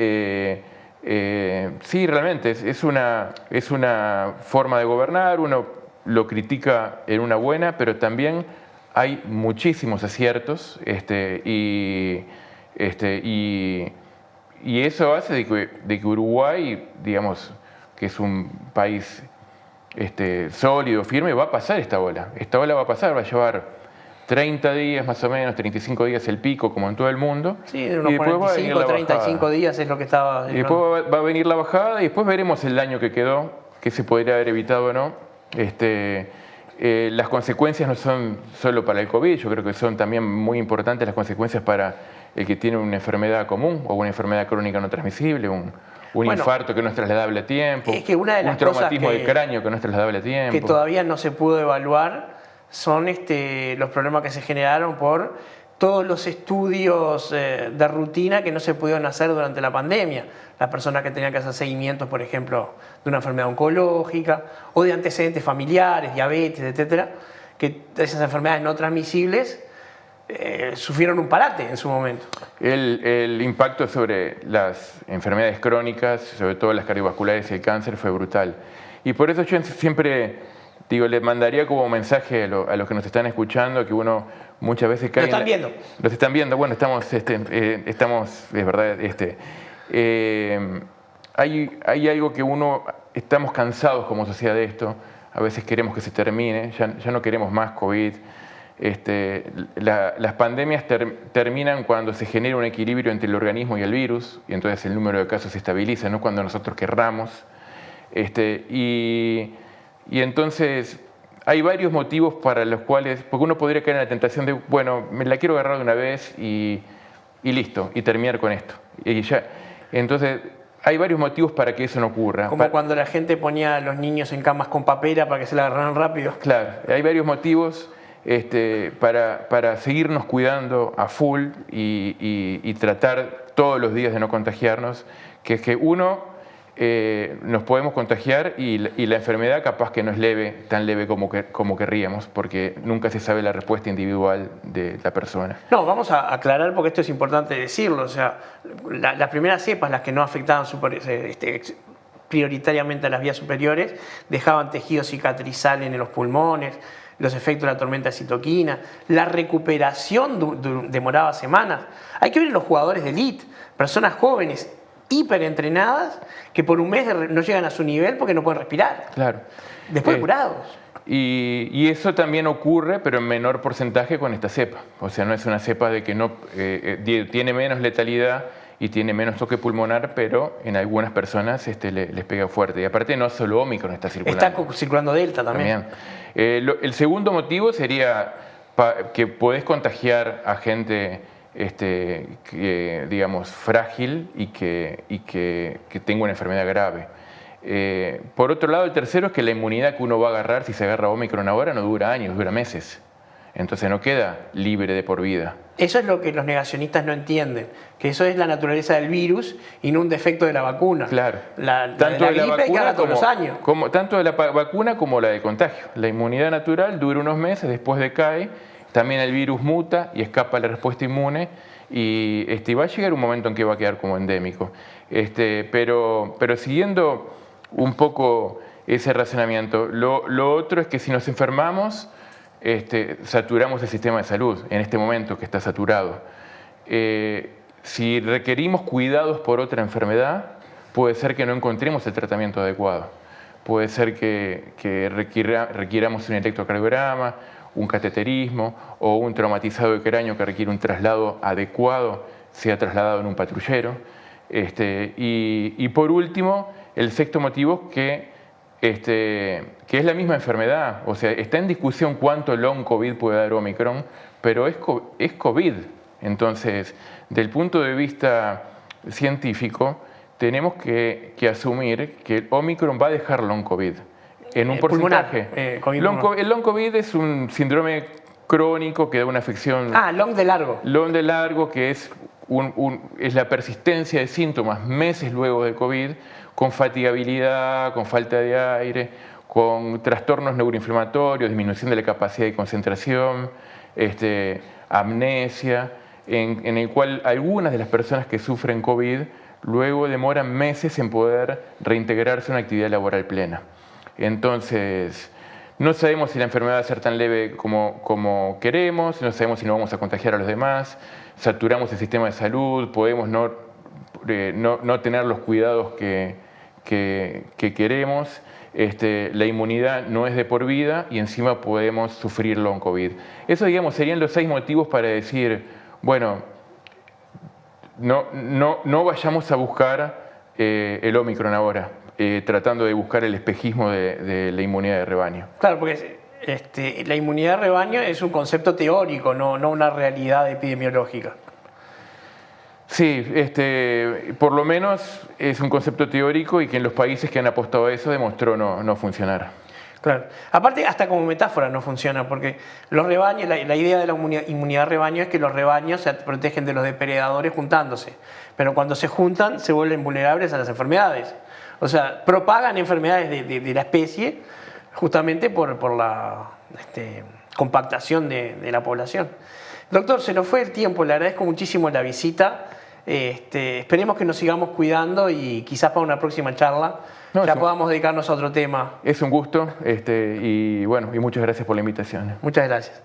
sí, realmente es una forma de gobernar, uno lo critica en una buena, pero también hay muchísimos aciertos y eso hace de que Uruguay, digamos, que es un país sólido, firme, va a pasar esta ola. Esta ola va a pasar, va a llevar 30 días más o menos, 35 días el pico, como en todo el mundo. Sí, de unos 45, 35 días es lo que estaba... Y después va a venir la bajada y después veremos el daño que quedó, que se podría haber evitado o no. Las consecuencias no son solo para el COVID, yo creo que son también muy importantes las consecuencias para el que tiene una enfermedad común o una enfermedad crónica no transmisible, un infarto que no es trasladable a tiempo, es que una de las un traumatismo cosas de cráneo que no es trasladable a tiempo. Que todavía no se pudo evaluar son los problemas que se generaron por todos los estudios de rutina que no se pudieron hacer durante la pandemia. Las personas que tenían que hacer seguimientos, por ejemplo, de una enfermedad oncológica o de antecedentes familiares, diabetes, etcétera, que esas enfermedades no transmisibles sufrieron un parate en su momento. El impacto sobre las enfermedades crónicas, sobre todo las cardiovasculares y el cáncer, fue brutal. Y por eso yo siempre le mandaría como mensaje a los que nos están escuchando que uno muchas veces cae... ¿Lo están viendo? Los están viendo, bueno, estamos, es verdad, hay algo que estamos cansados como sociedad de esto, a veces queremos que se termine, ya no queremos más COVID. Las pandemias terminan cuando se genera un equilibrio entre el organismo y el virus, y entonces el número de casos se estabiliza, no cuando nosotros querramos. Y entonces hay varios motivos para los cuales, porque uno podría caer en la tentación de, bueno, me la quiero agarrar de una vez y listo, y terminar con esto. Y ya. Entonces, hay varios motivos para que eso no ocurra. Como cuando la gente ponía a los niños en camas con papera para que se la agarraran rápido. Claro, hay varios motivos para seguirnos cuidando a full y tratar todos los días de no contagiarnos, que es que nos podemos contagiar y la enfermedad capaz que no es leve, tan leve como querríamos, porque nunca se sabe la respuesta individual de la persona. No, vamos a aclarar porque esto es importante decirlo. O sea, las primeras cepas, las que no afectaban prioritariamente a las vías superiores, dejaban tejido cicatrizal en los pulmones, los efectos de la tormenta de citoquina, la recuperación demoraba semanas. Hay que ver los jugadores de elite, personas jóvenes, hiperentrenadas, que por un mes no llegan a su nivel porque no pueden respirar. Claro. Después curados. Y eso también ocurre, pero en menor porcentaje con esta cepa. O sea, no es una cepa de que no tiene menos letalidad y tiene menos toque pulmonar, pero en algunas personas les pega fuerte. Y aparte no solo Omicron está circulando. Está circulando Delta también. El segundo motivo sería que podés contagiar a gente digamos, frágil y que tenga una enfermedad grave. Por otro lado, el tercero es que la inmunidad que uno va a agarrar, si se agarra Omicron ahora, no dura años, dura meses. Entonces no queda libre de por vida. Eso es lo que los negacionistas no entienden, que eso es la naturaleza del virus y no un defecto de la vacuna. Claro. Tanto de la gripe que haga todos los años. Tanto de la vacuna como la del contagio. La inmunidad natural dura unos meses, después decae. También el virus muta y escapa la respuesta inmune y va a llegar un momento en que va a quedar como endémico. Pero siguiendo un poco ese razonamiento, lo otro es que si nos enfermamos, saturamos el sistema de salud en este momento que está saturado. Si requerimos cuidados por otra enfermedad, puede ser que no encontremos el tratamiento adecuado. Puede ser que requiramos un electrocardiograma, un cateterismo o un traumatizado de cráneo que requiere un traslado adecuado, sea trasladado en un patrullero. Y por último, el sexto motivo que es la misma enfermedad. O sea, está en discusión cuánto long COVID puede dar Omicron, pero es COVID. Entonces, del punto de vista científico, tenemos que asumir que el Omicron va a dejar long COVID. En un porcentaje. El long COVID es un síndrome crónico que da una afección... long de largo. Long de largo, que es la persistencia de síntomas meses luego de COVID, con fatigabilidad, con falta de aire, con trastornos neuroinflamatorios, disminución de la capacidad de concentración, amnesia, en el cual algunas de las personas que sufren COVID luego demoran meses en poder reintegrarse a una actividad laboral plena. Entonces, no sabemos si la enfermedad va a ser tan leve como queremos, no sabemos si no vamos a contagiar a los demás, saturamos el sistema de salud, podemos no tener los cuidados que queremos, la inmunidad no es de por vida y encima podemos sufrir long COVID. Eso, digamos, serían los 6 motivos para decir, bueno, no vayamos a buscar el Omicron ahora. Tratando de buscar el espejismo de la inmunidad de rebaño. Claro, porque la inmunidad de rebaño es un concepto teórico, no una realidad epidemiológica. Sí, por lo menos es un concepto teórico y que en los países que han apostado a eso demostró no funcionar. Claro. Aparte, hasta como metáfora no funciona, porque los rebaños, la idea de la inmunidad de rebaño es que los rebaños se protegen de los depredadores juntándose, pero cuando se juntan se vuelven vulnerables a las enfermedades. O sea, propagan enfermedades de la especie justamente por la compactación de la población. Doctor, se nos fue el tiempo, le agradezco muchísimo la visita. Esperemos que nos sigamos cuidando y quizás para una próxima charla podamos dedicarnos a otro tema. Es un gusto y muchas gracias por la invitación. Muchas gracias.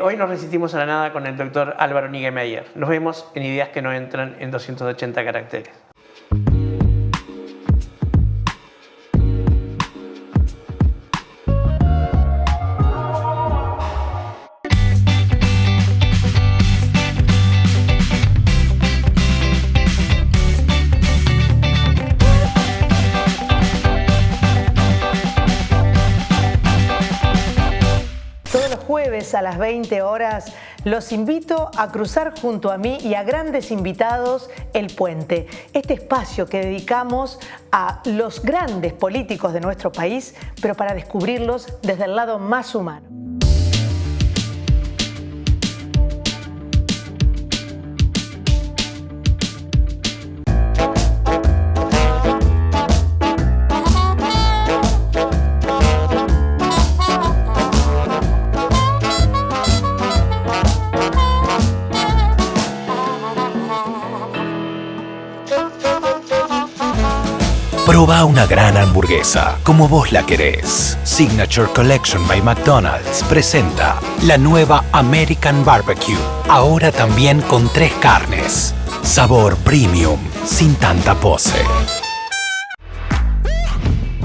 Hoy nos resistimos a la nada con el doctor Álvaro Niggemeier. Nos vemos en Ideas que no entran en 280 caracteres. A las 20 horas los invito a cruzar junto a mí y a grandes invitados el puente, este espacio que dedicamos a los grandes políticos de nuestro país, pero para descubrirlos desde el lado más humano. Proba una gran hamburguesa, como vos la querés. Signature Collection by McDonald's presenta la nueva American Barbecue, ahora también con 3 carnes. Sabor premium, sin tanta pose.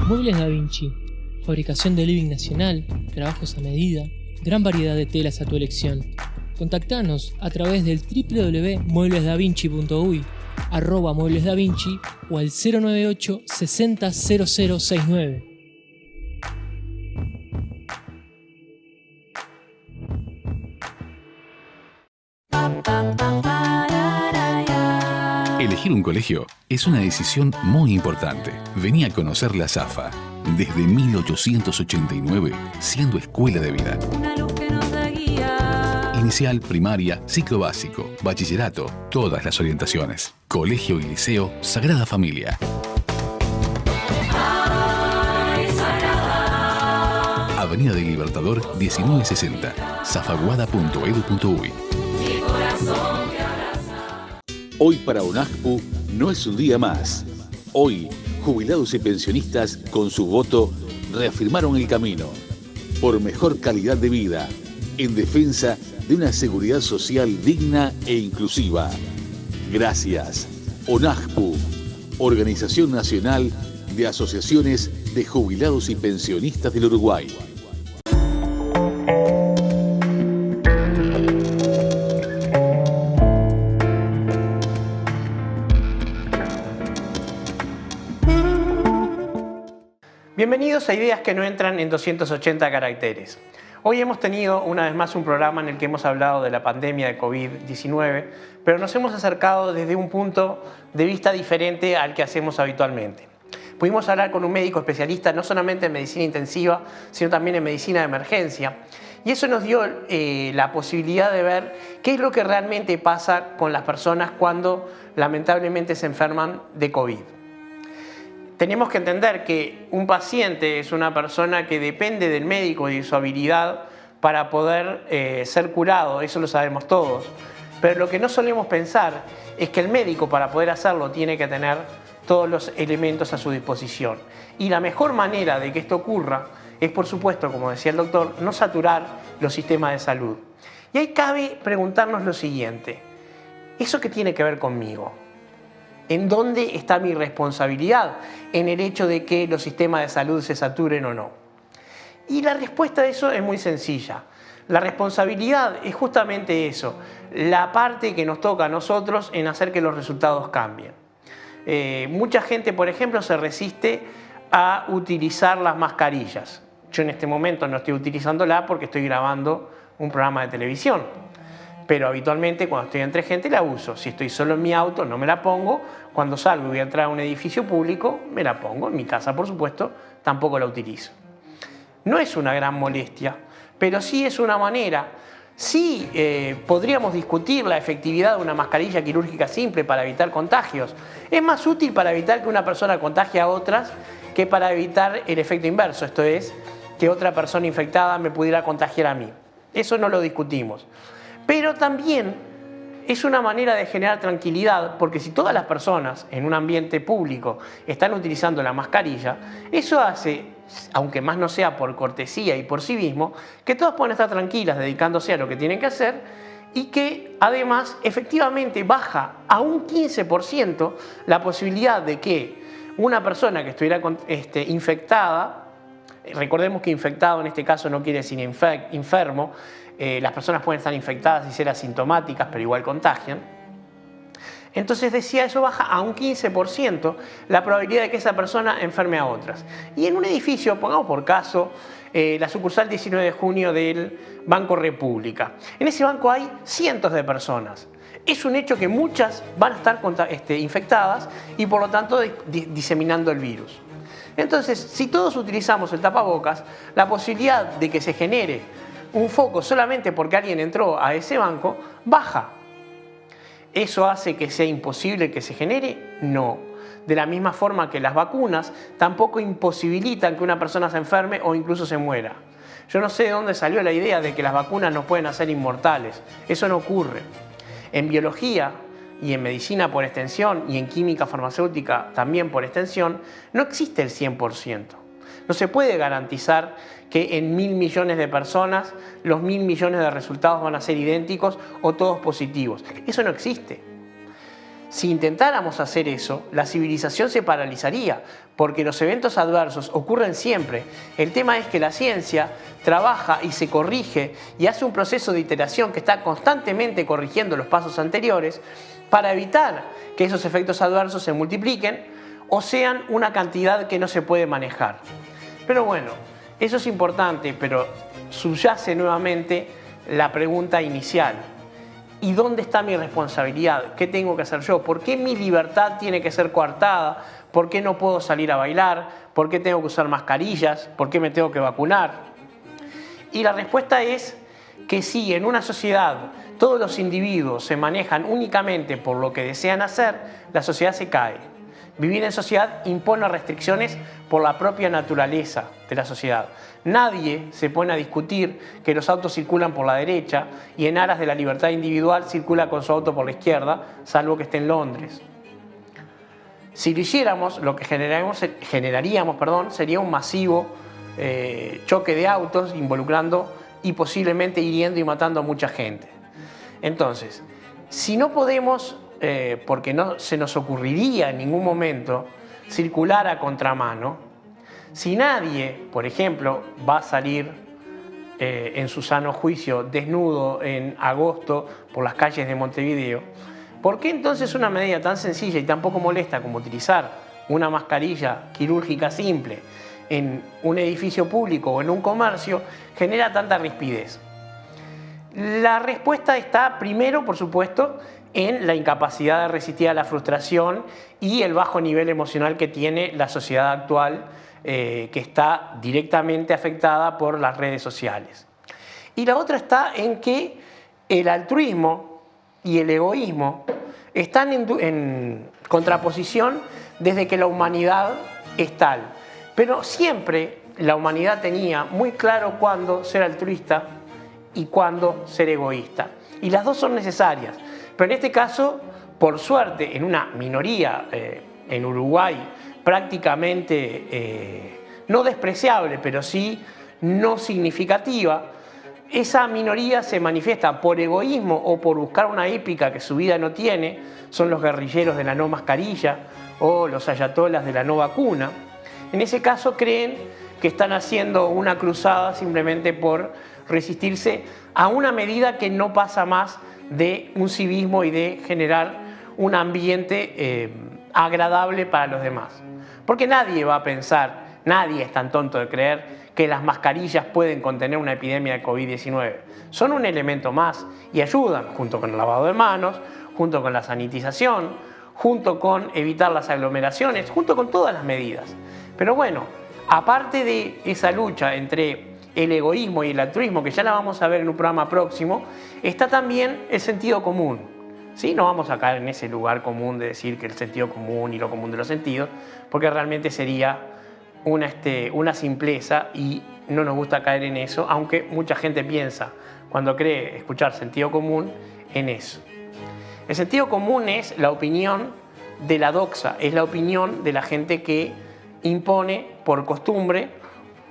Muebles Da Vinci, fabricación de living nacional, trabajos a medida, gran variedad de telas a tu elección. Contactanos a través del www.mueblesdavinci.uy, @mueblesdavinci o al 098 60 0069. Elegir un colegio es una decisión muy importante. Vení a conocer la SAFA desde 1889, siendo escuela de vida. Una luz que nos da guía. Inicial, primaria, ciclo básico, bachillerato, todas las orientaciones. Colegio y Liceo Sagrada Familia. Avenida del Libertador 1960, zafaguada.edu.uy. Hoy para UNAJPU no es un día más. Hoy, jubilados y pensionistas con su voto reafirmaron el camino por mejor calidad de vida en defensa de una seguridad social digna e inclusiva. Gracias. UNAJPU, Organización Nacional de Asociaciones de Jubilados y Pensionistas del Uruguay. Bienvenidos a Ideas que no entran en 280 caracteres. Hoy hemos tenido una vez más un programa en el que hemos hablado de la pandemia de COVID-19, pero nos hemos acercado desde un punto de vista diferente al que hacemos habitualmente. Pudimos hablar con un médico especialista no solamente en medicina intensiva, sino también en medicina de emergencia. Y eso nos dio la posibilidad de ver qué es lo que realmente pasa con las personas cuando lamentablemente se enferman de COVID. Tenemos que entender que un paciente es una persona que depende del médico y de su habilidad para poder ser curado, eso lo sabemos todos. Pero lo que no solemos pensar es que el médico, para poder hacerlo, tiene que tener todos los elementos a su disposición. Y la mejor manera de que esto ocurra es, por supuesto, como decía el doctor, no saturar los sistemas de salud. Y ahí cabe preguntarnos lo siguiente: ¿eso qué tiene que ver conmigo? ¿En dónde está mi responsabilidad en el hecho de que los sistemas de salud se saturen o no? Y la respuesta a eso es muy sencilla. La responsabilidad es justamente eso, la parte que nos toca a nosotros en hacer que los resultados cambien. Mucha gente, por ejemplo, se resiste a utilizar las mascarillas. Yo en este momento no estoy utilizándola porque estoy grabando un programa de televisión. pero habitualmente cuando estoy entre gente la uso. Si estoy solo en mi auto no me la pongo, cuando salgo y voy a entrar a un edificio público me la pongo, en mi casa por supuesto tampoco la utilizo. No es una gran molestia, pero sí es una manera. Sí, podríamos discutir la efectividad de una mascarilla quirúrgica simple para evitar contagios. Es más útil para evitar que una persona contagie a otras que para evitar el efecto inverso, esto es, que otra persona infectada me pudiera contagiar a mí. Eso no lo discutimos. Pero también es una manera de generar tranquilidad, porque si todas las personas en un ambiente público están utilizando la mascarilla, eso hace, aunque más no sea por cortesía y por civismo, que todas puedan estar tranquilas dedicándose a lo que tienen que hacer y que además efectivamente baja a un 15% la posibilidad de que una persona que estuviera infectada, recordemos que infectado en este caso no quiere decir enfermo, las personas pueden estar infectadas y ser asintomáticas, pero igual contagian. Entonces decía, eso baja a un 15% la probabilidad de que esa persona enferme a otras. Y en un edificio, pongamos por caso, la sucursal 19 de junio del Banco República. En ese banco hay cientos de personas. Es un hecho que muchas van a estar infectadas y por lo tanto diseminando el virus. Entonces, si todos utilizamos el tapabocas, la posibilidad de que se genere un foco solamente porque alguien entró a ese banco baja. ¿Eso hace que sea imposible que se genere? No. De la misma forma que las vacunas tampoco imposibilitan que una persona se enferme o incluso se muera. Yo no sé de dónde salió la idea de que las vacunas nos pueden hacer inmortales. Eso no ocurre. En biología y en medicina por extensión y en química farmacéutica también por extensión, no existe el 100%. No se puede garantizar que en 1.000 millones de personas los 1.000 millones de resultados van a ser idénticos o todos positivos. Eso no existe. Si intentáramos hacer eso, la civilización se paralizaría, porque los eventos adversos ocurren siempre. El tema es que la ciencia trabaja y se corrige y hace un proceso de iteración que está constantemente corrigiendo los pasos anteriores para evitar que esos efectos adversos se multipliquen o sean una cantidad que no se puede manejar. Pero bueno, eso es importante, pero subyace nuevamente la pregunta inicial. ¿Y dónde está mi responsabilidad? ¿Qué tengo que hacer yo? ¿Por qué mi libertad tiene que ser coartada? ¿Por qué no puedo salir a bailar? ¿Por qué tengo que usar mascarillas? ¿Por qué me tengo que vacunar? Y la respuesta es que si en una sociedad todos los individuos se manejan únicamente por lo que desean hacer, la sociedad se cae. Vivir en sociedad impone restricciones por la propia naturaleza de la sociedad. Nadie se pone a discutir que los autos circulan por la derecha y en aras de la libertad individual circula con su auto por la izquierda, salvo que esté en Londres. Si lo hiciéramos, lo que generaríamos sería un masivo choque de autos involucrando y posiblemente hiriendo y matando a mucha gente. Entonces, si no podemos, porque no se nos ocurriría en ningún momento circular a contramano, si nadie, por ejemplo, va a salir en su sano juicio desnudo en agosto por las calles de Montevideo, ¿por qué entonces una medida tan sencilla y tan poco molesta como utilizar una mascarilla quirúrgica simple en un edificio público o en un comercio genera tanta rispidez? La respuesta está primero, por supuesto, en la incapacidad de resistir a la frustración y el bajo nivel emocional que tiene la sociedad actual, que está directamente afectada por las redes sociales. Y la otra está en que el altruismo y el egoísmo están en contraposición desde que la humanidad es tal. Pero siempre la humanidad tenía muy claro cuándo ser altruista y cuándo ser egoísta. Y las dos son necesarias. Pero en este caso, por suerte, en una minoría en Uruguay prácticamente no despreciable, pero sí no significativa, esa minoría se manifiesta por egoísmo o por buscar una épica que su vida no tiene, son los guerrilleros de la no mascarilla o los ayatolas de la no vacuna. En ese caso creen que están haciendo una cruzada simplemente por resistirse a una medida que no pasa más de un civismo y de generar un ambiente agradable para los demás. Porque nadie va a pensar, nadie es tan tonto de creer que las mascarillas pueden contener una epidemia de COVID-19. Son un elemento más y ayudan, junto con el lavado de manos, junto con la sanitización, junto con evitar las aglomeraciones, junto con todas las medidas. Pero bueno, aparte de esa lucha entre el egoísmo y el altruismo, que ya la vamos a ver en un programa próximo, está también el sentido común. ¿Sí? No vamos a caer en ese lugar común de decir que el sentido común y lo común de los sentidos, porque realmente sería una simpleza y no nos gusta caer en eso, aunque mucha gente piensa, cuando cree escuchar sentido común, en eso. El sentido común es la opinión de la doxa, es la opinión de la gente que impone por costumbre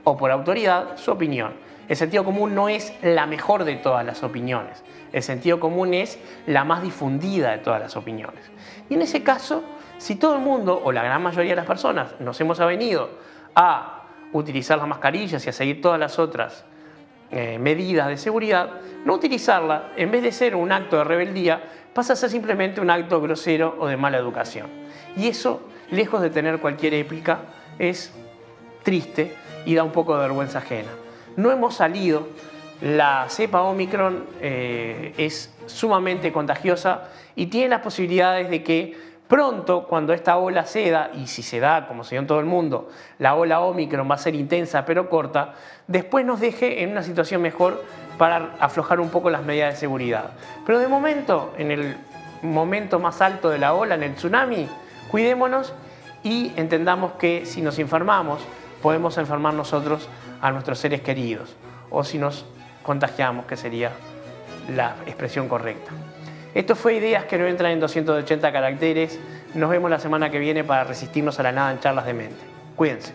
o por autoridad su opinión. El sentido común no es la mejor de todas las opiniones. El sentido común es la más difundida de todas las opiniones. Y en ese caso, si todo el mundo o la gran mayoría de las personas nos hemos avenido a utilizar las mascarillas y a seguir todas las otras medidas de seguridad, no utilizarla, en vez de ser un acto de rebeldía, pasa a ser simplemente un acto grosero o de mala educación. Y eso, lejos de tener cualquier épica, es triste y da un poco de vergüenza ajena. No hemos salido, la cepa Omicron es sumamente contagiosa y tiene las posibilidades de que pronto, cuando esta ola ceda, y si se da, como se dio en todo el mundo, la ola Omicron va a ser intensa pero corta, después nos deje en una situación mejor para aflojar un poco las medidas de seguridad. Pero de momento, en el momento más alto de la ola, en el tsunami, cuidémonos y entendamos que si nos enfermamos, podemos enfermar nosotros a nuestros seres queridos, o si nos contagiamos, que sería la expresión correcta. Esto fue Ideas que no entran en 280 caracteres. Nos vemos la semana que viene para resistirnos a la nada en Charlas de Mente. Cuídense.